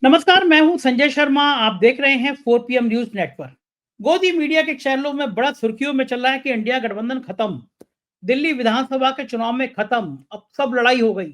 नमस्कार, मैं हूं संजय शर्मा। आप देख रहे हैं 4 PM न्यूज नेटवर्क। गोदी मीडिया के चैनलों में बड़ा सुर्खियों में चल रहा है कि इंडिया गठबंधन खत्म, दिल्ली विधानसभा के चुनाव में खत्म, अब सब लड़ाई हो गई।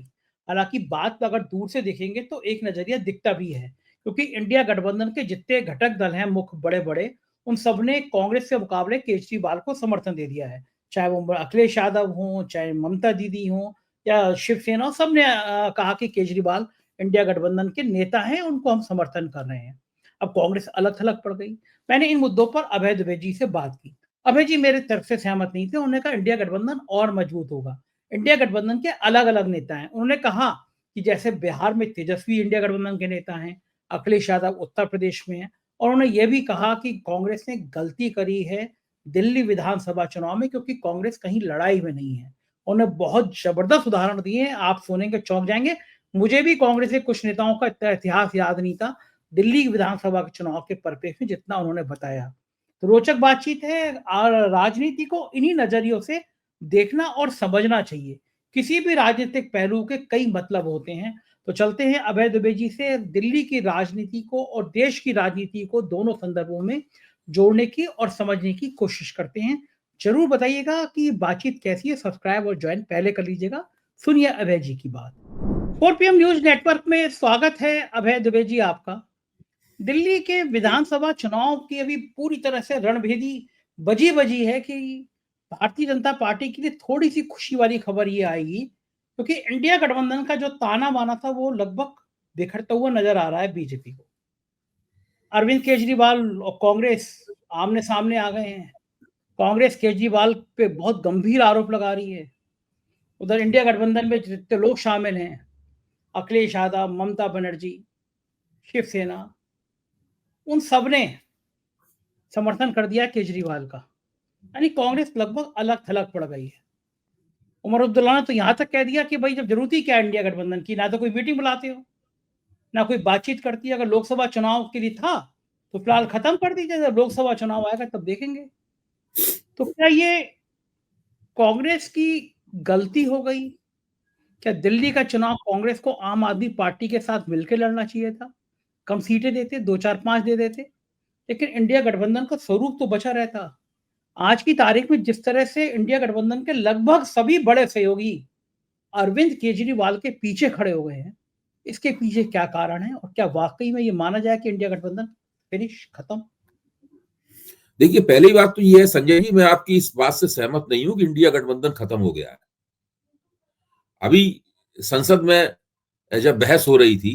हालांकि बात अगर दूर से देखेंगे तो एक नजरिया दिखता भी है, क्योंकि इंडिया गठबंधन के जितने घटक दल हैं मुख्य बड़े बड़े, उन सब ने कांग्रेस के मुकाबले केजरीवाल को समर्थन दे दिया है। चाहे वो अखिलेश यादव हो, चाहे ममता दीदी हो या शिवसेना, सबने कहा कि केजरीवाल इंडिया गठबंधन के नेता हैं, उनको हम समर्थन कर रहे हैं। अब कांग्रेस अलग थलग पड़ गई। मैंने इन मुद्दों पर अभय दुबे जी से बात की। अभय जी मेरे तर्क से सहमत नहीं थे। उन्होंने कहा इंडिया गठबंधन और मजबूत होगा। इंडिया गठबंधन के अलग अलग नेता हैं। उन्होंने कहा कि जैसे बिहार में तेजस्वी इंडिया गठबंधन के नेता हैं, अखिलेश यादव उत्तर प्रदेश में हैं, और उन्होंने ये भी कहा कि कांग्रेस ने गलती करी है दिल्ली विधानसभा चुनाव में, क्योंकि कांग्रेस कहीं लड़ाई में नहीं है। उन्होंने बहुत जबरदस्त उदाहरण दिए हैं, आप सुनेंगे चौंक जाएंगे। मुझे भी कांग्रेस के कुछ नेताओं का इतना इतिहास याद नहीं था दिल्ली विधानसभा के चुनाव के परिप्रेक्ष्य में, जितना उन्होंने बताया। तो रोचक बातचीत है और राजनीति को इन्हीं नजरियों से देखना और समझना चाहिए। किसी भी राजनीतिक पहलू के कई मतलब होते हैं। तो चलते हैं अभय दुबे जी से, दिल्ली की राजनीति को और देश की राजनीति को दोनों संदर्भों में जोड़ने की और समझने की कोशिश करते हैं। जरूर बताइएगा कि बातचीत कैसी है। सब्सक्राइब और ज्वाइन पहले कर लीजिएगा। सुनिए अभय जी की बात। 4 PM न्यूज नेटवर्क में स्वागत है अभय दुबे जी आपका। दिल्ली के विधानसभा चुनाव की अभी पूरी तरह से रणभेदी बजी बजी है कि भारतीय जनता पार्टी के लिए थोड़ी सी खुशी वाली खबर ये आएगी, क्योंकि इंडिया गठबंधन का जो ताना बाना था वो लगभग बिखरता हुआ नजर आ रहा है बीजेपी को। अरविंद केजरीवाल और कांग्रेस आमने सामने आ गए हैं। कांग्रेस केजरीवाल पे बहुत गंभीर आरोप लगा रही है। उधर इंडिया गठबंधन में जितने लोग शामिल हैं, अखिलेश यादव, ममता बनर्जी, शिवसेना, उन सब ने समर्थन कर दिया केजरीवाल का। यानी कांग्रेस लगभग अलग थलग पड़ गई है। उमर अब्दुल्ला ने तो यहां तक कह दिया कि भाई जब जरूरत ही क्या है इंडिया गठबंधन की, ना तो कोई मीटिंग बुलाते हो, ना कोई बातचीत करती है। अगर लोकसभा चुनाव के लिए था तो फिलहाल खत्म कर दीजिए, जब लोकसभा चुनाव आएगा तब देखेंगे। तो क्या ये कांग्रेस की गलती हो गई? क्या दिल्ली का चुनाव कांग्रेस को आम आदमी पार्टी के साथ मिलकर लड़ना चाहिए था? कम सीटें देते, 2 4 5 दे देते, लेकिन इंडिया गठबंधन का स्वरूप तो बचा रहता। आज की तारीख में जिस तरह से इंडिया गठबंधन के लगभग सभी बड़े सहयोगी अरविंद केजरीवाल के पीछे खड़े हो गए हैं, इसके पीछे क्या कारण है? और क्या वाकई में ये माना जाए कि इंडिया गठबंधन फिनिश, खत्म? देखिए, पहली बात तो ये है संजय जी, मैं आपकी इस बात से सहमत नहीं हूं कि इंडिया गठबंधन खत्म हो गया है। अभी संसद में जब बहस हो रही थी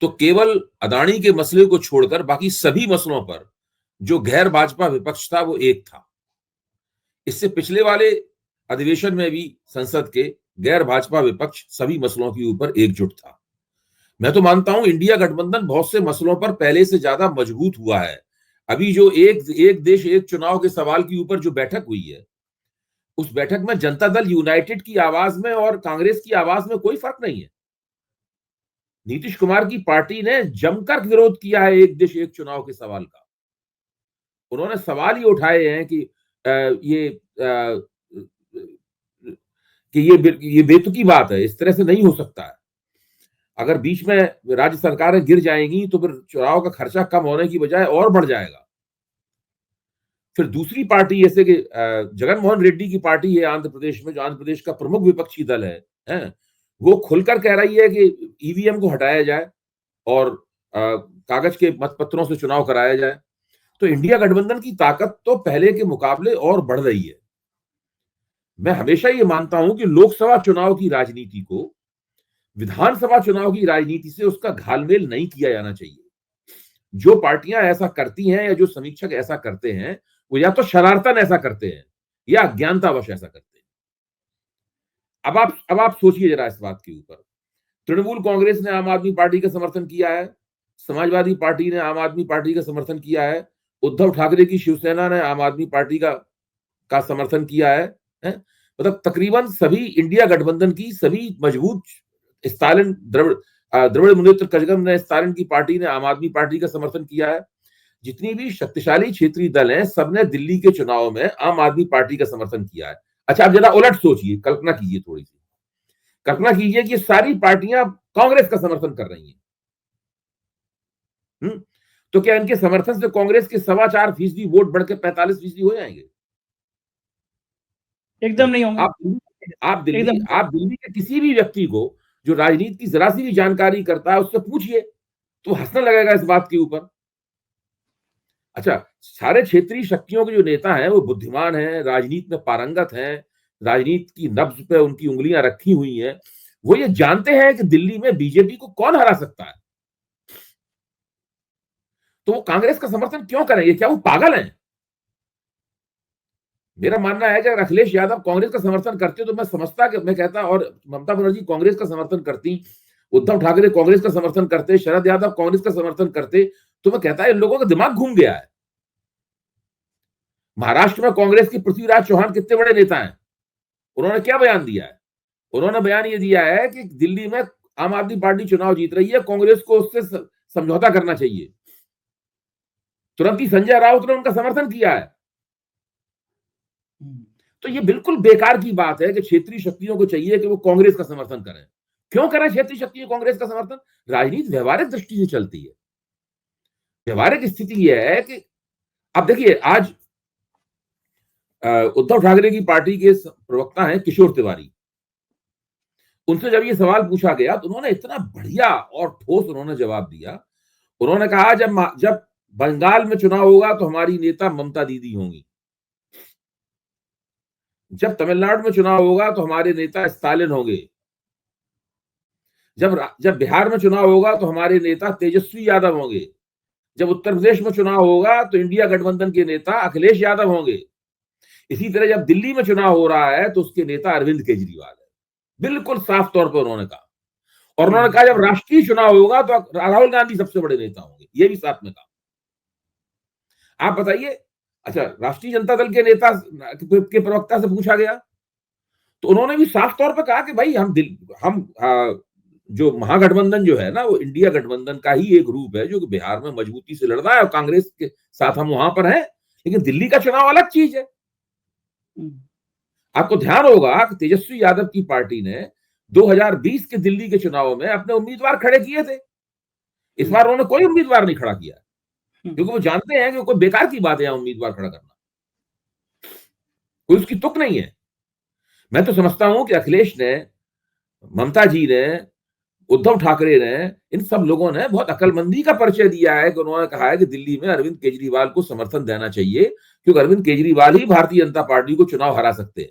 तो केवल अदानी के मसले को छोड़कर बाकी सभी मसलों पर जो गैर भाजपा विपक्ष था वो एक था। इससे पिछले वाले अधिवेशन में भी संसद के गैर भाजपा विपक्ष सभी मसलों के ऊपर एकजुट था। मैं तो मानता हूं इंडिया गठबंधन बहुत से मसलों पर पहले से ज्यादा मजबूत हुआ है। अभी जो एक देश एक चुनाव के सवाल के ऊपर जो बैठक हुई है, उस बैठक में जनता दल यूनाइटेड की आवाज में और कांग्रेस की आवाज में कोई फर्क नहीं है। नीतीश कुमार की पार्टी ने जमकर विरोध किया है एक देश एक चुनाव के सवाल का। उन्होंने सवाल ही उठाए हैं कि ये बेतुकी बात है, इस तरह से नहीं हो सकता है। अगर बीच में राज्य सरकारें गिर जाएंगी तो फिर चुनाव का खर्चा कम होने की बजाय और बढ़ जाएगा। फिर दूसरी पार्टी जैसे कि जगन मोहन रेड्डी की पार्टी है आंध्र प्रदेश में, जो आंध्र प्रदेश का प्रमुख विपक्षी दल है, वो खुलकर कह रही है कि ईवीएम को हटाया जाए और कागज के मतपत्रों से चुनाव कराया जाए। तो इंडिया गठबंधन की ताकत तो पहले के मुकाबले और बढ़ रही है। मैं हमेशा ये मानता हूं कि लोकसभा चुनाव की राजनीति को विधानसभा चुनाव की राजनीति से उसका घालमेल नहीं किया जाना चाहिए। जो पार्टियां ऐसा करती हैं या जो समीक्षक ऐसा करते हैं, वो या तो शरारतन ऐसा करते हैं या अज्ञानतावश ऐसा करते हैं। अब आप सोचिए जरा इस बात के ऊपर। तृणमूल कांग्रेस ने आम आदमी पार्टी का समर्थन किया है, समाजवादी पार्टी ने आम आदमी पार्टी का समर्थन किया है, उद्धव ठाकरे की शिवसेना ने आम आदमी पार्टी का समर्थन किया है? मतलब तकरीबन सभी इंडिया गठबंधन की सभी मजबूत स्टालिन द्रविड़ मुनेत्र कजगम ने स्टालिन की पार्टी ने आम आदमी पार्टी का समर्थन किया है। जितनी भी शक्तिशाली क्षेत्रीय दल हैं, सबने दिल्ली के चुनाव में आम आदमी पार्टी का समर्थन किया है। अच्छा, आप जरा उलट सोचिए, कल्पना कीजिए, थोड़ी सी कल्पना कीजिए कि सारी पार्टियां कांग्रेस का समर्थन कर रही हैं। तो क्या इनके समर्थन से कांग्रेस के 4.25% वोट बढ़ के 45% हो जाएंगे? एकदम नहीं होंगे। एकदम। आप दिल्ली के किसी भी व्यक्ति को जो राजनीति की जरा सी भी जानकारी करता है उससे पूछिए, तो हंसने लगेगा इस बात के ऊपर। अच्छा, सारे क्षेत्रीय शक्तियों के जो नेता हैं वो बुद्धिमान हैं, राजनीति में पारंगत हैं, राजनीति की नब्ज पे उनकी उंगलियां रखी हुई हैं। वो ये जानते हैं कि दिल्ली में बीजेपी को कौन हरा सकता है, तो वो कांग्रेस का समर्थन क्यों करेंगे? क्या वो पागल हैं? मेरा मानना है कि अगर अखिलेश यादव कांग्रेस का समर्थन करते तो मैं समझता कि मैं कहता, और ममता बनर्जी कांग्रेस का समर्थन करती, उद्धव ठाकरे कांग्रेस का समर्थन करते, शरद यादव कांग्रेस का समर्थन करते, तो मैं कहता इन लोगों का दिमाग घूम गया है। महाराष्ट्र में कांग्रेस की पृथ्वीराज चौहान कितने बड़े नेता हैं, उन्होंने क्या बयान दिया है? उन्होंने बयान ये दिया है कि दिल्ली में आम आदमी पार्टी चुनाव जीत रही है, कांग्रेस को उससे समझौता करना चाहिए। तुरंत ही संजय राउत ने उनका समर्थन किया है। तो ये बिल्कुल बेकार की बात है कि क्षेत्रीय शक्तियों को चाहिए कि वो कांग्रेस का समर्थन करें। क्यों करें क्षेत्रीय शक्तियों कांग्रेस का समर्थन? राजनीति व्यवहारिक दृष्टि से चलती है। व्यवहारिक स्थिति यह है कि अब देखिए, आज उद्धव ठाकरे की पार्टी के प्रवक्ता हैं किशोर तिवारी, उनसे जब ये सवाल पूछा गया तो उन्होंने इतना बढ़िया और ठोस उन्होंने जवाब दिया। उन्होंने कहा जब बंगाल में चुनाव होगा तो हमारी नेता ममता दीदी होंगी, जब तमिलनाडु में चुनाव होगा तो हमारे नेता स्टालिन होंगे, जब बिहार में चुनाव होगा तो हमारे नेता तेजस्वी यादव होंगे, जब उत्तर प्रदेश में चुनाव होगा तो इंडिया गठबंधन के नेता अखिलेश यादव होंगे, इसी तरह जब दिल्ली में चुनाव हो रहा है तो उसके नेता अरविंद केजरीवाल है। बिल्कुल साफ तौर पर उन्होंने कहा। और उन्होंने कहा जब राष्ट्रीय चुनाव होगा तो राहुल गांधी सबसे बड़े नेता होंगे, ये भी साथ में कहा। आप बताइए, अच्छा, राष्ट्रीय जनता दल के नेता के प्रवक्ता से पूछा गया तो उन्होंने भी साफ तौर पर कहा कि भाई हम जो महागठबंधन जो है ना, वो इंडिया गठबंधन का ही एक रूप है जो कि बिहार में मजबूती से लड़ रहा है और कांग्रेस के साथ हम वहां पर हैं, लेकिन दिल्ली का चुनाव अलग चीज है। आपको ध्यान होगा कि तेजस्वी यादव की पार्टी ने 2020 के दिल्ली के चुनाव में अपने उम्मीदवार खड़े किए थे। इस बार उन्होंने कोई उम्मीदवार नहीं खड़ा किया, क्योंकि वो जानते हैं कि कोई बेकार की बात है यहां उम्मीदवार खड़ा करना, कोई उसकी तुक नहीं है। मैं तो समझता हूं कि अखिलेश ने, ममता जी ने, उद्धव ठाकरे ने, इन सब लोगों ने बहुत अकलमंदी का परिचय दिया है कि उन्होंने कहा है कि दिल्ली में अरविंद केजरीवाल को समर्थन देना चाहिए, क्योंकि अरविंद केजरीवाल ही भारतीय जनता पार्टी को चुनाव हरा सकते हैं।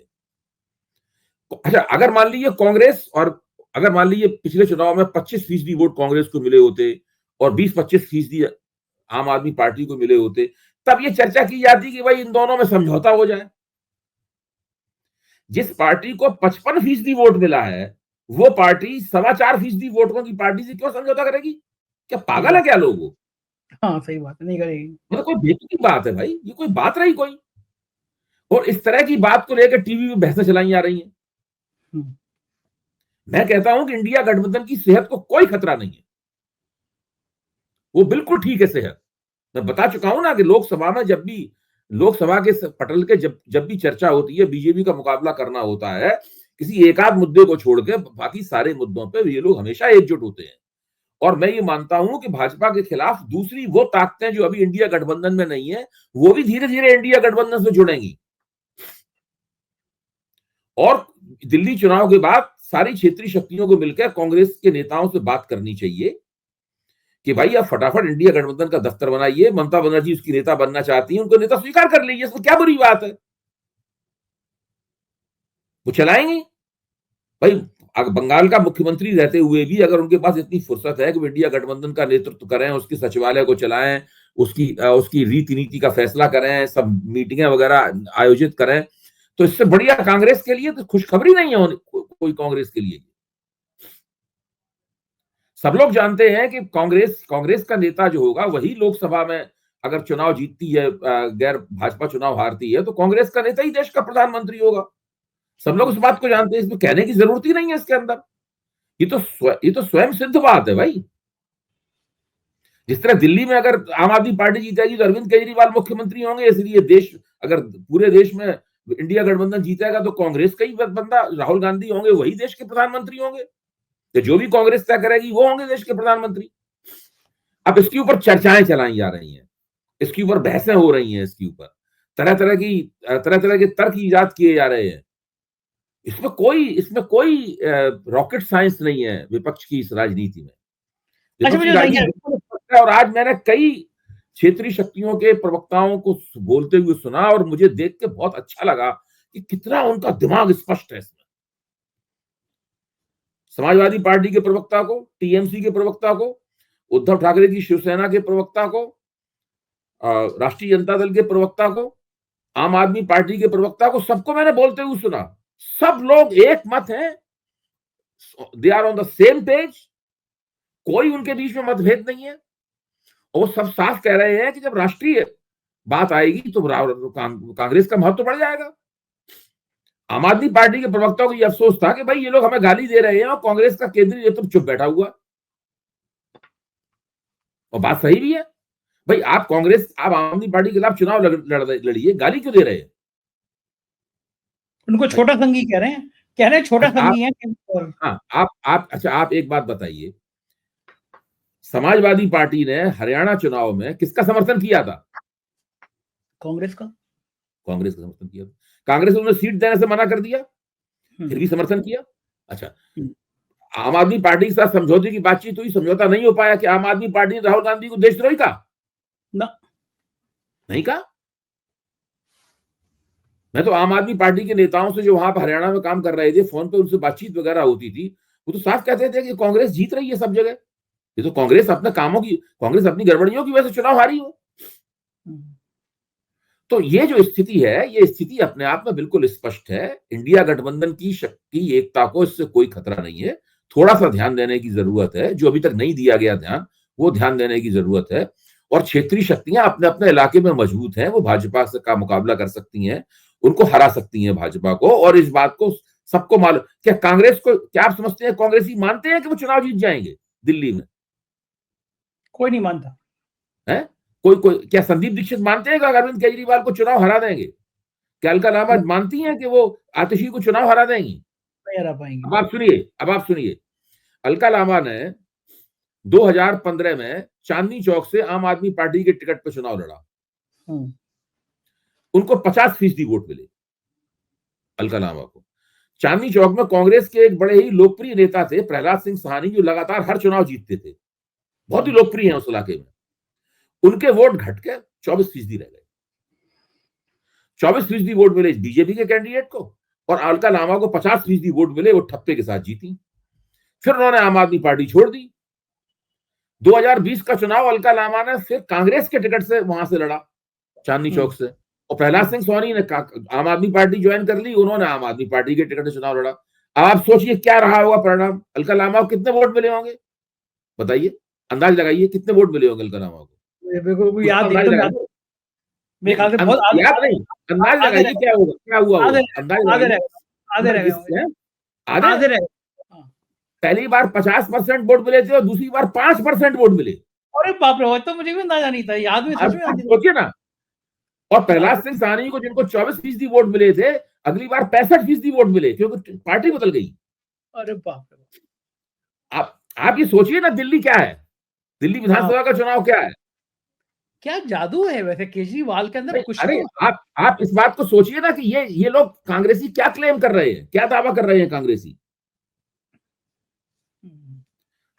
अच्छा, अगर मान लीजिए कांग्रेस, और अगर मान लीजिए पिछले चुनाव में 25% वोट कांग्रेस को मिले होते और 20-25% आम आदमी पार्टी को मिले होते, तब ये चर्चा की जाती कि भाई इन दोनों में समझौता हो जाए। जिस पार्टी को 55% वोट मिला है, वो पार्टी 4.25% वोटों की पार्टी से क्यों समझौता करेगी? क्या पागल है क्या लोग? हाँ, सही बात है, नहीं करेगी। मतलब कोई बेतुकी बात है भाई, ये कोई बात रही कोई? और इस तरह की बात को लेकर टीवी में बहसें चलाई जा रही हैं। मैं कहता हूं कि इंडिया गठबंधन की सेहत को कोई खतरा नहीं है, वो बिल्कुल ठीक है सेहत। मैं बता चुका हूं ना कि लोकसभा में जब भी लोकसभा के पटल के जब भी चर्चा होती है, बीजेपी का मुकाबला करना होता है, किसी एक आध मुद्दे को छोड़ के बाकी सारे मुद्दों पे ये लोग हमेशा एकजुट होते हैं। और मैं ये मानता हूं कि भाजपा के खिलाफ दूसरी वो ताकतें जो अभी इंडिया गठबंधन में नहीं है, वो भी धीरे धीरे इंडिया गठबंधन से जुड़ेंगी। और दिल्ली चुनाव के बाद सारी क्षेत्रीय शक्तियों को मिलकर कांग्रेस के नेताओं से बात करनी चाहिए कि भाई आप फटाफट इंडिया गठबंधन का दफ्तर बनाइए, ममता बनर्जी उसकी नेता बनना चाहती हैं, उनको नेता स्वीकार कर लीजिए, इसमें क्या बुरी बात है? वो चलाएंगे भाई। बंगाल का मुख्यमंत्री रहते हुए भी अगर उनके पास इतनी फुर्सत है कि वो इंडिया गठबंधन का नेतृत्व करें, उसके सचिवालय को चलाएं, उसकी रीति नीति का फैसला करें, सब मीटिंगें वगैरह आयोजित करें, तो इससे बढ़िया कांग्रेस के लिए तो खुशखबरी नहीं है कोई कांग्रेस के लिए। सब लोग जानते हैं कि कांग्रेस का नेता जो होगा वही लोकसभा में अगर चुनाव जीतती है, गैर भाजपा चुनाव हारती है, तो कांग्रेस का नेता ही देश का प्रधानमंत्री होगा। सब लोग इस बात को जानते हैं, इसमें कहने की जरूरत ही नहीं है इसके अंदर। ये तो स्वयं सिद्ध बात है भाई। जिस तरह दिल्ली में अगर आम आदमी पार्टी जीतेगी तो अरविंद केजरीवाल मुख्यमंत्री होंगे, इसलिए अगर पूरे देश में इंडिया गठबंधन जीतेगा तो कांग्रेस का ही बंदा राहुल गांधी होंगे, वही देश के प्रधानमंत्री होंगे। तो जो भी कांग्रेस तय करेगी वो होंगे देश के प्रधानमंत्री। अब इसके ऊपर चर्चाएं चलाई जा रही हैं, इसके ऊपर बहसें हो रही हैं, इसके ऊपर तरह तरह के तर्क ईजाद किए जा रहे हैं। इसमें कोई रॉकेट साइंस नहीं है विपक्ष की इस राजनीति में। अच्छा, विपक्ष की राजनीति बिल्कुल स्पष्ट है, और आज मैंने कई क्षेत्रीय शक्तियों के प्रवक्ताओं को बोलते हुए सुना और मुझे देख के बहुत अच्छा लगा कि कितना उनका दिमाग स्पष्ट है इसमें। समाजवादी पार्टी के प्रवक्ता को, टीएमसी के प्रवक्ता को, उद्धव ठाकरे की शिवसेना के प्रवक्ता को, राष्ट्रीय जनता दल के प्रवक्ता को, आम आदमी पार्टी के प्रवक्ता को, सबको मैंने बोलते हुए सुना। सब लोग एक मत हैं, they are on the same page, कोई उनके बीच में मतभेद नहीं है। और सब साफ कह रहे हैं कि जब राष्ट्रीय बात आएगी तो कांग्रेस का महत्व बढ़ जाएगा। आम आदमी पार्टी के प्रवक्ताओं को यह अफसोस था कि भाई ये लोग हमें गाली दे रहे हैं और कांग्रेस का केंद्रीय नेतृत्व चुप बैठा हुआ। और बात सही भी है भाई, आप आम आदमी पार्टी के खिलाफ चुनाव लड़िए, गाली क्यों दे रहे हैं? उनको छोटा संघी कह रहे हैं छोटा संघी है। हाँ, आप एक बात बताइए, समाजवादी पार्टी ने हरियाणा चुनाव में किसका समर्थन किया था? कांग्रेस का समर्थन किया था। कांग्रेस ने उन्हें सीट देने से मना कर दिया, फिर भी समर्थन किया। अच्छा, आम आदमी पार्टी के साथ समझौते की बातचीत हुई, समझौता नहीं हो पाया कि आम आदमी पार्टी ने राहुल गांधी को देशद्रोही कहा? नहीं कहा। मैं तो आम आदमी पार्टी के नेताओं से जो वहां पर हरियाणा में काम कर रहे थे, फोन पे उनसे बातचीत वगैरह होती थी, वो तो साफ कहते थे कि कांग्रेस जीत रही है सब जगह, ये तो कांग्रेस अपनी गड़बड़ियों की वजह से चुनाव हारी हो। तो ये जो स्थिति है, ये स्थिति अपने आप में बिल्कुल स्पष्ट है। इंडिया गठबंधन की शक्ति, एकता को इससे कोई खतरा नहीं है। थोड़ा सा ध्यान देने की जरूरत है, जो अभी तक नहीं दिया गया ध्यान, वो ध्यान देने की जरूरत है। और क्षेत्रीय शक्तियां अपने अपने इलाके में मजबूत हैं, वो भाजपा से का मुकाबला कर सकती हैं, उनको हरा सकती हैं भाजपा को। और इस बात को सबको मालूम। क्या कांग्रेस को, क्या आप समझते हैं कांग्रेसी मानते हैं कि वो चुनाव जीत जाएंगे दिल्ली में? कोई नहीं मानता है। कोई क्या संदीप दीक्षित मानते हैं कि अरविंद केजरीवाल को चुनाव हरा देंगे? क्या अलका लांबा मानती हैं कि वो आतिशी को चुनाव हरा देंगी? नहीं हरा पाएंगे। अब आप सुनिए, अलका लांबा ने 2015 में चांदनी चौक से आम आदमी पार्टी के टिकट पर चुनाव लड़ा। उनको 50% वोट मिले, अलका लांबा को। चांदनी चौक में कांग्रेस के एक बड़े ही लोकप्रिय नेता थे, प्रहलाद सिंह सहानी, जो लगातार हर चुनाव जीतते थे, बहुत ही लोकप्रिय हैं उस इलाके में। उनके वोट घट के 24% रह गए। 24% वोट मिले बीजेपी के कैंडिडेट को, और अलका लांबा को 50% वोट मिले, वो ठप्पे के साथ जीती। फिर उन्होंने आम आदमी पार्टी छोड़ दी। 2020 का चुनाव अलका लांबा ने फिर कांग्रेस के टिकट से वहां से लड़ा, चांदनी चौक से, और प्रहलाद सिंह सोनी ने आम आदमी पार्टी ज्वाइन कर ली, उन्होंने आम आदमी पार्टी के टिकट से चुनाव लड़ा। अब आप सोचिए क्या रहा होगा परिणाम। अलका लांबा को कितने वोट मिले होंगे बताइए, अंदाज लगाइए कितने वोट मिले होंगे अलका लांबा को? याद याद नहीं, अंदाज लगाइए क्या होगा, क्या हुआ होगा, अंदाज आधे। पहली बार 50% वोट मिले थे और दूसरी बार 5% वोट मिले। अरे बाप रे, तो मुझे भी अंदाजा नहीं था, याद में सोचिए ना। और प्रहलाद सिंह सहानी को, जिनको 24% वोट मिले थे, अगली बार 65% वोट मिले, क्योंकि पार्टी बदल गई। अरे बाप रे, आप ये सोचिए ना, दिल्ली क्या है, दिल्ली विधानसभा का चुनाव क्या है, क्या जादू है वैसे केजरीवाल के अंदर कुछ। अरे आप इस बात को सोचिए ना कि ये लोग कांग्रेसी क्या क्लेम कर रहे हैं, क्या दावा कर रहे हैं कांग्रेसी।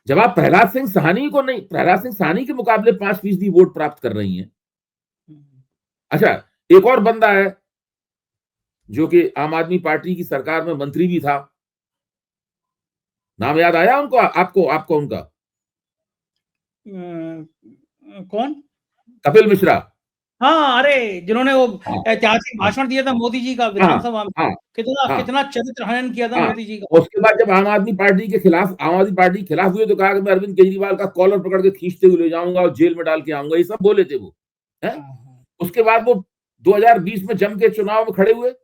जब आप प्रहलाद सिंह सहानी के मुकाबले 5% वोट प्राप्त कर रही हैं। अच्छा, एक और बंदा है जो कि आम आदमी पार्टी की सरकार में मंत्री भी था, नाम याद आया उनको, आपको उनका? कौन? कपिल मिश्रा। हाँ, अरे जिन्होंने वो ऐतिहासिक भाषण दिया था मोदी जी का विधानसभा में, कितना चरित्र हनन किया था मोदी जी का। उसके बाद जब आम आदमी पार्टी के खिलाफ हुए तो कहा कि मैं अरविंद केजरीवाल का कॉलर पकड़ के खींचते हुए ले जाऊंगा और जेल में डाल के आऊंगा, ये सब बोले थे वो है। उसके बाद वो 2020 में जम के चुनाव में खड़े हुए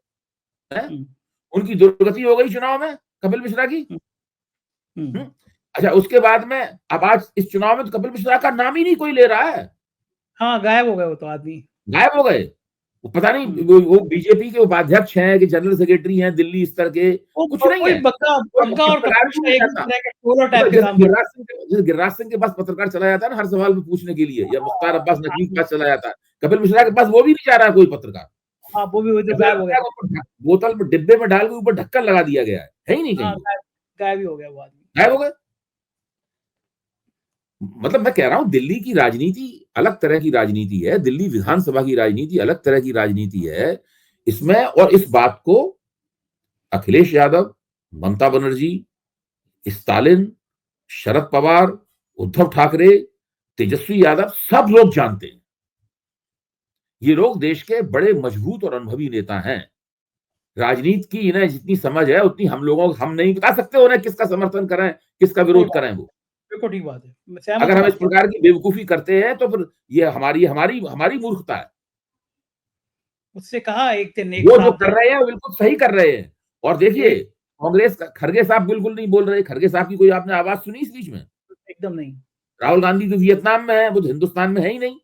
हैं, उनकी दुर्गति हो गई चुनाव में कपिल मिश्रा की। अच्छा, उसके बाद में अब आज इस चुनाव में तो कपिल मिश्रा का नाम ही नहीं कोई ले रहा है। हाँ, गायब हो गए, वो तो आदमी गायब हो गए। वो पता नहीं वो बीजेपी के उपाध्यक्ष हैं कि जनरल सेक्रेटरी हैं दिल्ली स्तर के, कुछ नहीं है। बग्गा और कपूर एक दूसरे के टोलर टाइप के काम जैसे गिरिराज सिंह के पास पत्रकार चला जाता है ना हर सवाल में पूछने के लिए, या मुख्तार अब्बास नकवी के पास चला जाता है, कपिल मिश्रा के पास वो भी नहीं जा रहा है कोई पत्रकार। हाँ, वो भी गायब हो गया, बोतल में डिब्बे में डाल के ऊपर ढक्कन लगा दिया गया है ही नहीं कहीं, गायब ही हो गया वो आदमी, गायब हो गए। मतलब मैं कह रहा हूं दिल्ली की राजनीति अलग तरह की राजनीति है, दिल्ली विधानसभा की राजनीति अलग तरह की राजनीति है इसमें। और इस बात को अखिलेश यादव, ममता बनर्जी, स्टालिन, शरद पवार, उद्धव ठाकरे, तेजस्वी यादव सब लोग जानते हैं। ये लोग देश के बड़े मजबूत और अनुभवी नेता हैं। राजनीति की इन्हें जितनी समझ है उतनी हम नहीं बता सकते उन्हें किसका समर्थन करें किसका विरोध करें। वो बिल्कुल ठीक बात है। अगर हम इस प्रकार की बेवकूफी करते हैं तो फिर ये हमारी मूर्खता है। उससे कहा एक दिन वो जो कर रहे हैं वो बिल्कुल सही कर रहे हैं। और देखिए कांग्रेस खड़गे साहब बिल्कुल नहीं बोल रहे, खड़गे साहब की कोई आपने आवाज सुनी इस बीच में? एकदम नहीं। राहुल गांधी तो वियतनाम में है, वो तो हिंदुस्तान में है ही नहीं,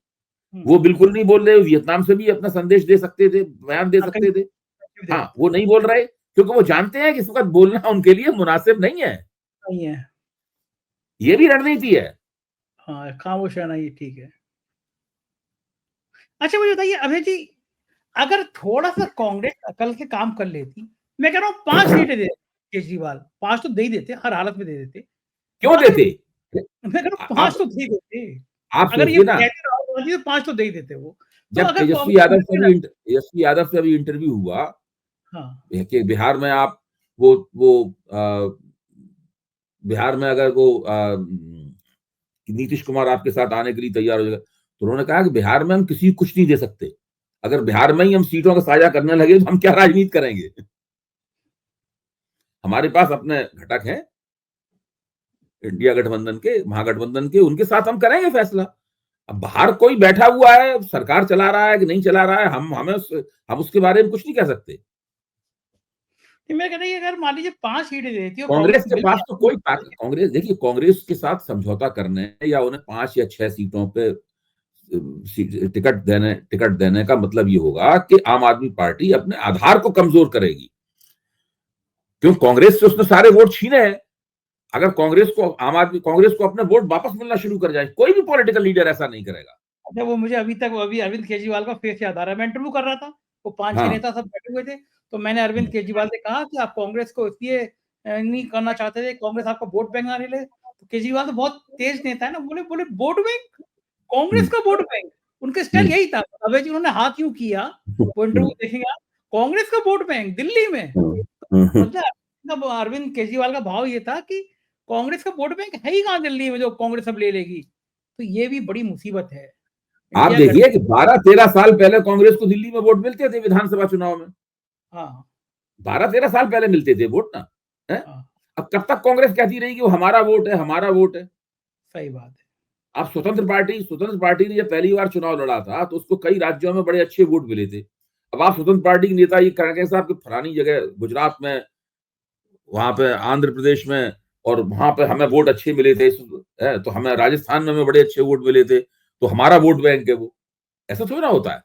वो बिल्कुल नहीं बोल रहे। वियतनाम से भी अपना संदेश दे सकते थे, बयान दे सकते थे। हाँ, वो नहीं बोल रहे क्योंकि वो जानते हैं कि इस वक्त बोलना उनके लिए मुनासिब नहीं है। ये भी रणनीति है। हाँ, खामोश रहना ये ठीक है। अच्छा मुझे बताइए अभय जी, अगर थोड़ा सा कांग्रेस अकल के काम कर लेती, मैं कह रहा हूँ 5 सीटें दे केजरीवाल, 5 तो दे ही देते, हर हालत में दे देते। क्यों देते? मैं कह रहा हूँ 5 तो दे ही देते। आप अगर ये कहते राहुल गांधी तो 5 तो दे ही देते वो। जब तेजस्वी यादव से अभी इंटरव्यू हुआ, हाँ, कि बिहार में आप बिहार में अगर वो नीतीश कुमार आपके साथ आने के लिए तैयार हो जाएगा, तो उन्होंने कहा कि बिहार में हम किसी को कुछ नहीं दे सकते, अगर बिहार में ही हम सीटों का साझा करने लगे तो हम क्या राजनीति करेंगे। हमारे पास अपने घटक हैं इंडिया गठबंधन के, महागठबंधन के, उनके साथ हम करेंगे फैसला। अब बाहर कोई बैठा हुआ है, सरकार चला रहा है कि नहीं चला रहा है, हम उसके बारे में कुछ नहीं कह सकते। मैं कह रही अगर मान लीजिए 5 सीटें देती हो कांग्रेस के पास तो कोई कांग्रेस, देखिए कांग्रेस के साथ समझौता करने या उन्हें 5 या 6 सीटों पे टिकट देने का मतलब ये होगा कि आम आदमी पार्टी अपने आधार को कमजोर करेगी, क्यों कांग्रेस से उसने सारे वोट छीने हैं। अगर कांग्रेस को अपने वोट वापस मिलना शुरू कर जाए, कोई भी पॉलिटिकल लीडर ऐसा नहीं करेगा। अच्छा, वो मुझे अभी अरविंद केजरीवाल का फेस याद आ रहा है। मैं इंटरव्यू कर रहा था, वो 5-6 नेता सब बैठे हुए थे, तो मैंने अरविंद केजरीवाल से कहा कि आप कांग्रेस को इसलिए नहीं करना चाहते थे, कांग्रेस आपका वोट बैंक ना ले। तो केजरीवाल तो बहुत तेज नेता है ना, बोले वोट बैंक, कांग्रेस का वोट बैंक। उनका स्टाइल यही था। अभय जी उन्होंने हाथ क्यों किया, वो इंटरव्यू देखेंगे आप, कांग्रेस का वोट बैंक दिल्ली में। मतलब अरविंद केजरीवाल का भाव ये था कि कांग्रेस का वोट बैंक है ही कहां दिल्ली में जो कांग्रेस अब ले लेगी। तो ये भी बड़ी मुसीबत है। आप देखिए कि 12-13 साल पहले कांग्रेस को दिल्ली में वोट मिलते थे विधानसभा चुनाव में। हाँ, 12-13 साल पहले मिलते थे वोट ना है? अब कब तक कांग्रेस कहती रहेगी वो हमारा वोट है, हमारा वोट है। सही बात है। अब स्वतंत्र पार्टी ने जब पहली बार चुनाव लड़ा था तो उसको कई राज्यों में बड़े अच्छे वोट मिले थे। अब आप स्वतंत्र पार्टी के नेता ये करेंगे साहब कि फलानी जगह गुजरात में, वहां पे आंध्र प्रदेश में, और वहां पे हमें वोट अच्छे मिले थे, तो हमें राजस्थान में हमें बड़े अच्छे वोट मिले थे, तो हमारा वोट बैंक है वो। ऐसा थोड़ा ना होता है।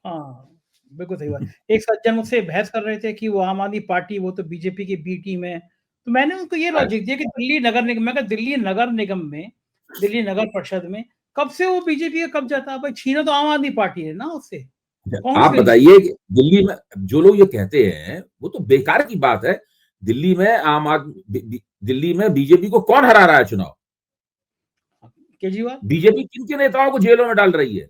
हाँ, बिल्कुल सही बात। एक सज्जन मुझसे बहस कर रहे थे कि वो आम आदमी पार्टी, वो तो बीजेपी की बी टीम है। तो मैंने उनको ये लॉजिक दिया कि दिल्ली नगर निगम, मैं कहा दिल्ली नगर निगम में, दिल्ली नगर परिषद में कब से वो बीजेपी का कब्जा था? भाई छीना तो आम आदमी पार्टी है ना उससे। आप बताइए कि दिल्ली में जो लोग ये कहते हैं वो तो बेकार की बात है। दिल्ली में बीजेपी को कौन हरा रहा है चुनाव? केजरीवाल। बीजेपी किन के नेताओं को जेलों में डाल रही है?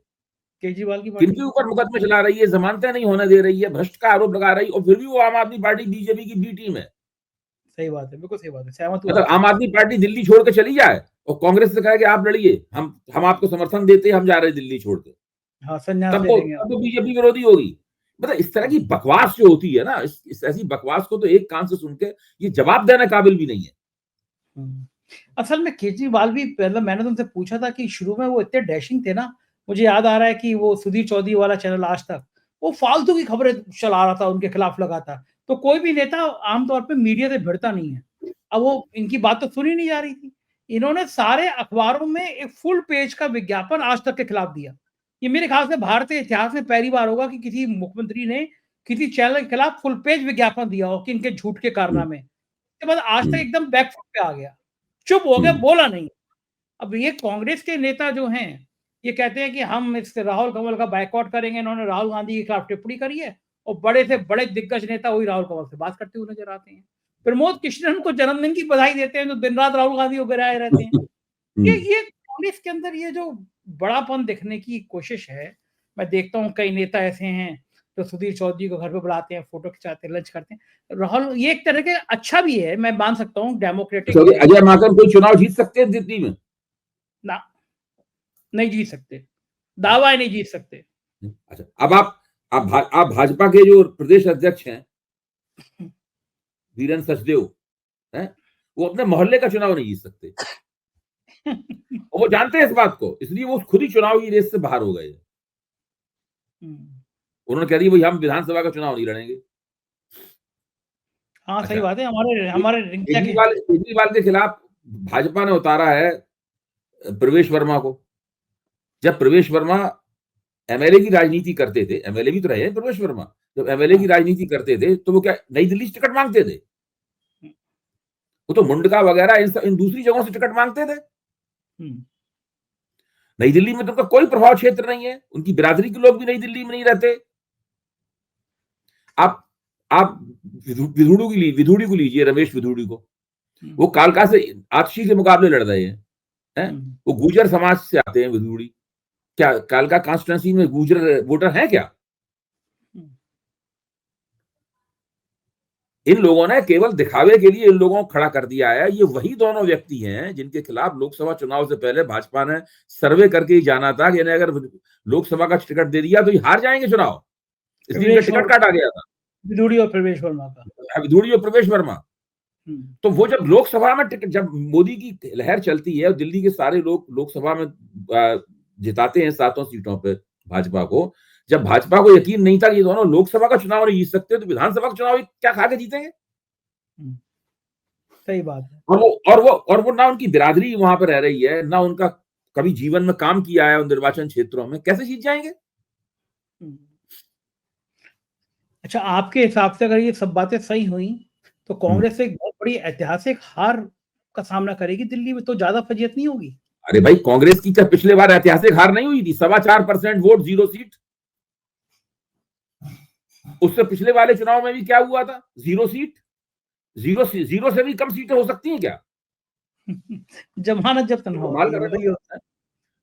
केजरीवाल की किनके ऊपर मुकदमे चला रही है, जमानतें नहीं होने दे रही है, भ्रष्ट का आरोप लगा रही है, और फिर भी वो आम आदमी पार्टी बीजेपी की बी टीम है। सही बात है, बिल्कुल सही बात है, सहमत हूं। मतलब आम आदमी पार्टी दिल्ली छोड़ के चली जाए और कांग्रेस से कहे कि आप लड़िए, हम आपको समर्थन देते हैं, हम जा रहे हैं दिल्ली छोड़ के, हाँ, संन्यास तब ले लेंगे। तो बीजेपी विरोधी होगी। मतलब इस तरह की बकवास जो होती है ना, इस ऐसी बकवास को तो एक कान से सुन के ये जवाब देने काबिल भी नहीं है। असल में केजरीवाल भी, मतलब मैंने तुमसे पूछा था कि शुरू में वो इतने डैशिंग थे ना, मुझे याद आ रहा है कि वो सुधीर चौधरी वाला चैनल आज तक, वो फालतू की खबरें चला रहा था उनके खिलाफ लगातार। तो कोई भी नेता आमतौर पे मीडिया से भिड़ता नहीं है। अब वो इनकी बात तो सुनी नहीं जा रही थी, इन्होंने सारे अखबारों में एक फुल पेज का विज्ञापन आज तक के खिलाफ दिया। ये मेरे ख्याल से भारतीय इतिहास में पहली बार होगा कि किसी मुख्यमंत्री ने किसी चैनल के खिलाफ फुल पेज विज्ञापन दिया हो कि इनके झूठ के कारनामे। उसके बाद आज तक एकदम बैकफुट पे आ गया, चुप हो गया, बोला नहीं। अब ये कांग्रेस के नेता जो हैं, ये कहते हैं कि हम इस राहुल कंवल का बायकॉट करेंगे। इन्होंने राहुल गांधी के खिलाफ टिप्पणी करी है और बड़े से बड़े दिग्गज नेता वही राहुल कंवल से बात करते हुए नजर आते हैं। प्रमोद कृष्णन को जन्मदिन की बधाई देते हैं, जो दिन रात राहुल गांधी को गिराए रहते हैं। ये कांग्रेस के अंदर ये जो बड़ापन दिखने की कोशिश है, मैं देखता हूँ कई नेता ऐसे हैं जो सुधीर चौधरी को घर पे बुलाते हैं, फोटो खिंचाते हैं, लंच करते हैं। राहुल ये एक तरह के अच्छा भी है, मैं मान सकता हूँ डेमोक्रेटिक। अजय माकन कोई चुनाव जीत सकते हैं दिल्ली में? ना, नहीं जीत सकते, दावा नहीं जीत सकते। अच्छा, अब आप भाजपा के जो प्रदेश अध्यक्ष हैं वीरेंद्र सचदेव हैं, वो अपने मोहल्ले का चुनाव नहीं जीत सकते। और वो जानते हैं इस बात को, इसलिए वो खुद ही चुनाव की रेस से बाहर हो गए। उन्होंने कह दिया भाई हम विधानसभा का चुनाव नहीं लड़ेंगे। हाँ, अच्छा, सही बात है। हमारे केजरीवाल के खिलाफ भाजपा ने उतारा है प्रवेश वर्मा को। जब प्रवेश वर्मा एमएलए की राजनीति करते थे, एमएलए भी तो रहे हैं प्रवेश वर्मा, जब एमएलए की राजनीति करते थे तो वो क्या नई दिल्ली से टिकट मांगते थे? वो तो मुंडका वगैरह इन दूसरी जगहों से टिकट मांगते थे। नई दिल्ली में तो उनका कोई प्रभाव क्षेत्र नहीं है, उनकी बिरादरी के लोग भी नई दिल्ली में नहीं रहते। आप विधुड़ी को लीजिए, रमेश विधुड़ी को, वो कालका से आतिशी के मुकाबले लड़ रहे हैं। वो गुर्जर समाज से आते हैं विधुड़ी। क्या कालका कॉन्स्टिट्यूंसी में गुर्जर वोटर हैं क्या? इन लोगों ने केवल दिखावे के लिए इन लोगों को खड़ा कर दिया है। ये वही दोनों व्यक्ति हैं जिनके खिलाफ लोकसभा चुनाव से पहले भाजपा ने सर्वे करके ही जाना था कि इन्हें अगर लोकसभा का टिकट दे दिया तो ये हार जाएंगे चुनाव, इसलिए टिकट काटा गया था विधुड़ी और प्रवेश वर्मा का। विधुड़ी और प्रवेश वर्मा। तो वो जब लोकसभा में जब मोदी की लहर चलती है और दिल्ली के सारे लोग लोकसभा में जिताते हैं 7 सीटों पे भाजपा को, जब भाजपा को यकीन नहीं था कि ये दोनों लोकसभा का चुनाव नहीं जीत सकते तो विधानसभा का चुनाव क्या खा के जीतेंगे? सही बात है। और वो ना उनकी बिरादरी वहां पर रह रही है, ना उनका कभी जीवन में काम किया है उन निर्वाचन क्षेत्रों में, कैसे जीत जाएंगे? अच्छा, आपके हिसाब से अगर ये सब बातें सही हुई तो कांग्रेस एक बहुत बड़ी ऐतिहासिक हार का सामना करेगी दिल्ली में, तो ज्यादा फजीयत नहीं होगी? अरे भाई, कांग्रेस की क्या पिछले बार ऐतिहासिक हार नहीं हुई थी? 4.25% वोट, 0 सीट। उससे पिछले वाले चुनाव में भी क्या हुआ था? 0 सीट। 0 से भी कम सीटें हो सकती हैं क्या? जमानत जब्त ना हो, वही होता है।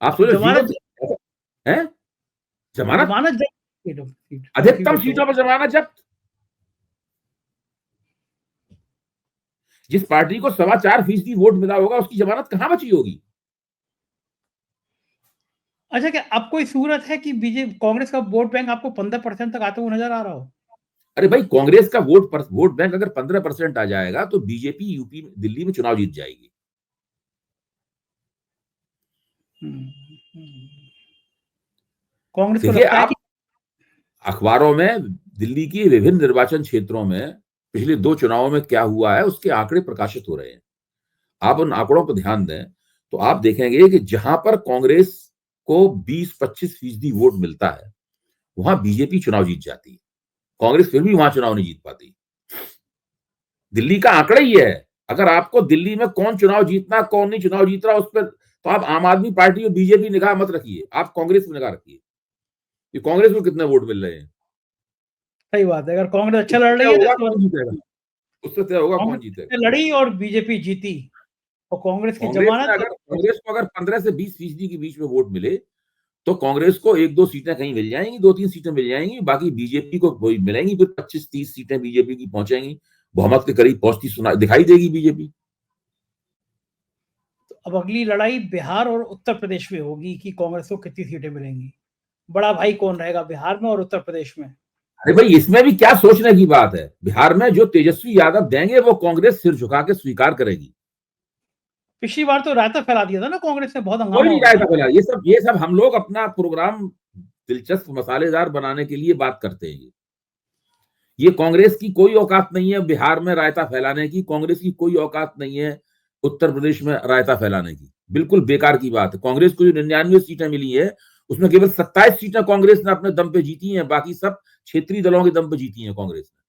आप सोचो, जमानत जब्त, अधिकतम सीटों पर जमानत जब्त। जिस पार्टी को 4.25% वोट मिला होगा उसकी जमानत कहां बची होगी? अच्छा, क्या अब कोई सूरत है कि बीजेपी कांग्रेस का वोट बैंक आपको 15% तक आते हुए नजर आ रहा हो? अरे भाई, कांग्रेस का वोट बैंक अगर 15% आ जाएगा तो बीजेपी यूपी दिल्ली में चुनाव जीत जाएगी। कांग्रेस को लगता है कि अखबारों में दिल्ली की विभिन्न निर्वाचन क्षेत्रों में पिछले 2 चुनावों में क्या हुआ है उसके आंकड़े प्रकाशित हो रहे हैं। आप उन आंकड़ों पर ध्यान दें तो आप देखेंगे कि जहां पर कांग्रेस को 20-25% वोट मिलता है वहां बीजेपी चुनाव जीत जाती है। कांग्रेस फिर भी वहां चुनाव नहीं जीत पाती। दिल्ली का आंकड़ा ही है। अगर आपको दिल्ली में कौन चुनाव जीतना कौन नहीं चुनाव जीत रहा उस पर तो आप आम आदमी पार्टी और बीजेपी निगाह मत रखिए, आप कांग्रेस में निगाह रखिए कि कांग्रेस को कितने वोट मिल रहे हैं। सही बात है। अगर कांग्रेस अच्छा लड़ रही है तो जीतेगा, उससे तय होगा कौन जीतेगा। लड़ी और बीजेपी जीती और कांग्रेस की जमानत, कांग्रेस को अगर 15 से 20% के बीच में वोट मिले तो कांग्रेस को 1-2 सीटें कहीं मिल जाएंगी, 2-3 सीटें मिल जाएंगी, बाकी बीजेपी को वही मिलेंगी। फिर 25-30 सीटें बीजेपी की पहुंचेंगी, बहुमत के करीब पहुंचती दिखाई देगी बीजेपी। अब अगली लड़ाई बिहार और उत्तर प्रदेश में होगी कि कांग्रेस को कितनी सीटें मिलेंगी। बड़ा भाई कौन रहेगा बिहार में और उत्तर प्रदेश में? अरे भाई, इसमें भी क्या सोचने की बात है। बिहार में जो तेजस्वी यादव देंगे वो कांग्रेस सिर झुका के स्वीकार करेगी। पिछली बार तो रायता फैला दिया था ना कांग्रेस ने, बहुत कोई नहीं रायता फैला। ये सब हम लोग अपना प्रोग्राम दिलचस्प मसालेदार बनाने के लिए बात करते हैं। ये कांग्रेस की कोई औकात नहीं है बिहार में रायता फैलाने की, कांग्रेस की कोई औकात नहीं है उत्तर प्रदेश में रायता फैलाने की। बिल्कुल बेकार की बात है। कांग्रेस को जो 99 सीटें मिली है उसमें केवल 27 सीटें कांग्रेस ने अपने दम पे जीती हैं, बाकी सब क्षेत्रीय दलों के दम पे जीती हैं कांग्रेस ने।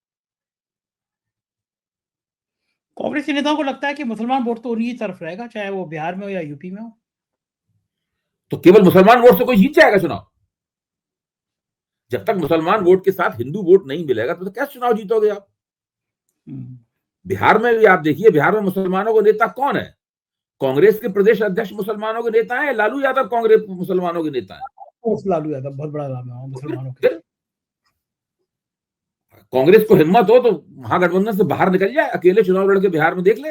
कांग्रेस के नेताओं को लगता है कि मुसलमान वोट तो उन्हीं की तरफ रहेगा, चाहे वो बिहार में हो या यूपी में हो। तो केवल मुसलमान वोट से कोई जीत जाएगा चुनाव? जब तक मुसलमान वोट के साथ हिंदू वोट नहीं मिलेगा तो कैसे चुनाव जीतोगे आप? बिहार में भी आप देखिए, बिहार में मुसलमानों के नेता कौन है? कांग्रेस के प्रदेश अध्यक्ष मुसलमानों के नेता हैं, लालू यादव कांग्रेस मुसलमानों के नेता हैं। लालू यादव बहुत बड़ा नाम है मुसलमानों के। कांग्रेस को हिम्मत हो तो महागठबंधन से बाहर निकल जाए, अकेले चुनाव लड़के बिहार में देख ले।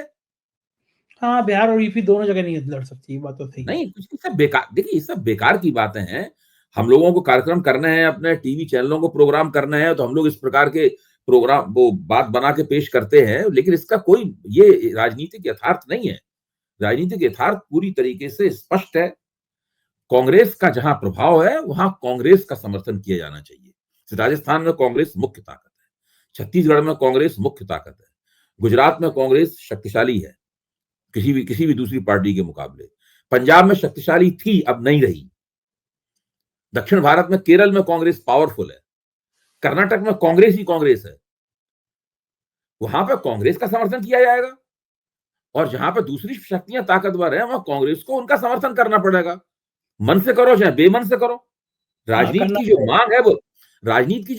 हाँ, बिहार और यूपी दोनों जगह नहीं लड़ सकती, बात तो सही नहीं, कुछ सब बेकार। देखिए, ये सब बेकार की बातें हैं। हम लोगों को कार्यक्रम करने हैं, अपने टीवी चैनलों को प्रोग्राम करने हैं, तो हम लोग इस प्रकार के प्रोग्राम वो बात बना के पेश करते हैं, लेकिन इसका कोई ये राजनीतिक यथार्थ नहीं है। राजनीतिक यथार्थ पूरी तरीके से स्पष्ट है। कांग्रेस का जहां प्रभाव है वहां कांग्रेस का समर्थन किया जाना चाहिए। राजस्थान में कांग्रेस मुख्य ताकत है, छत्तीसगढ़ में कांग्रेस मुख्य ताकत है, गुजरात में कांग्रेस शक्तिशाली है किसी भी दूसरी पार्टी के मुकाबले। पंजाब में शक्तिशाली थी, अब नहीं रही। दक्षिण भारत में केरल में कांग्रेस पावरफुल है, कर्नाटक में कांग्रेस ही कांग्रेस है, वहां पर कांग्रेस का समर्थन किया जाएगा। और जहां पर दूसरी शक्तियां ताकतवर है वहां कांग्रेस को उनका समर्थन करना पड़ेगा, मन से करो चाहे बेमन से करो। राजनीति की जो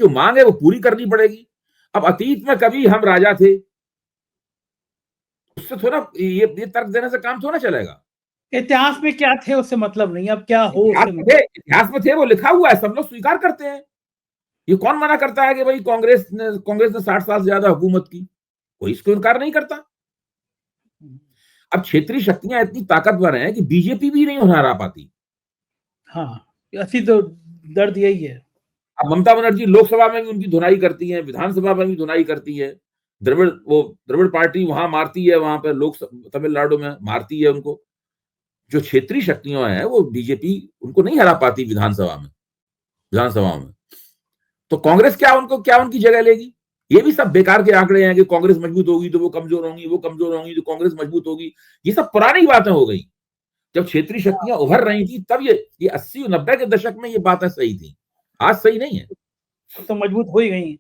मांग है वो पूरी करनी पड़ेगी। अब अतीत में कभी हम राजा थे, उससे थोड़ा ये तर्क देने से काम थोड़ा चलेगा। इतिहास में क्या थे उससे मतलब नहीं, अब क्या हो इतिहास में थे, वो लिखा हुआ है, सब लोग स्वीकार करते हैं। ये कौन मना करता है कि भाई कांग्रेस ने 60 साल से ज्यादा हुकूमत की? कोई इसको इनकार नहीं करता। अब क्षेत्रीय शक्तियां इतनी ताकतवर हैं कि बीजेपी भी नहीं हरा पाती। हाँ, असली तो दर्द यही है। अब ममता बनर्जी लोकसभा में भी उनकी धुनाई करती है, विधानसभा में भी धुनाई करती है। द्रविड़ पार्टी वहां मारती है, वहां पर तमिलनाडु में मारती है उनको। जो क्षेत्रीय शक्तियां हैं वो बीजेपी उनको नहीं हरा पाती विधानसभा में। तो कांग्रेस क्या उनकी जगह लेगी? ये भी सब बेकार के आंकड़े हैं कि कांग्रेस मजबूत होगी तो वो कमजोर होंगी तो कांग्रेस मजबूत होगी। ये सब पुरानी बातें हो गई। जब क्षेत्रीय शक्तियां उभर रही थी तब ये 80 90 के दशक में ये बातें सही थी, आज सही नहीं है। तो मजबूत हो ही गई।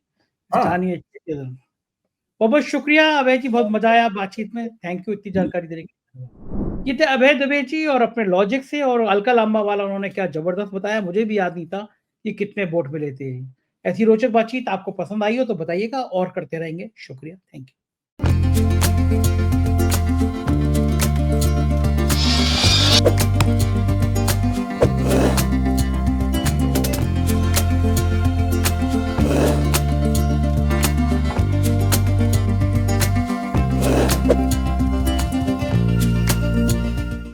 बहुत शुक्रिया अभय जी, बहुत मजा आया बातचीत में। थैंक यू इतनी जानकारी देने के। ये थे अभय दुबे जी, और अपने लॉजिक से, और अलका लांबा वाला उन्होंने क्या जबरदस्त बताया, मुझे भी याद नहीं था कि कितने वोट मिले थे। ऐसी रोचक बातचीत आपको पसंद आई हो तो बताइएगा, और करते रहेंगे। शुक्रिया, थैंक यू।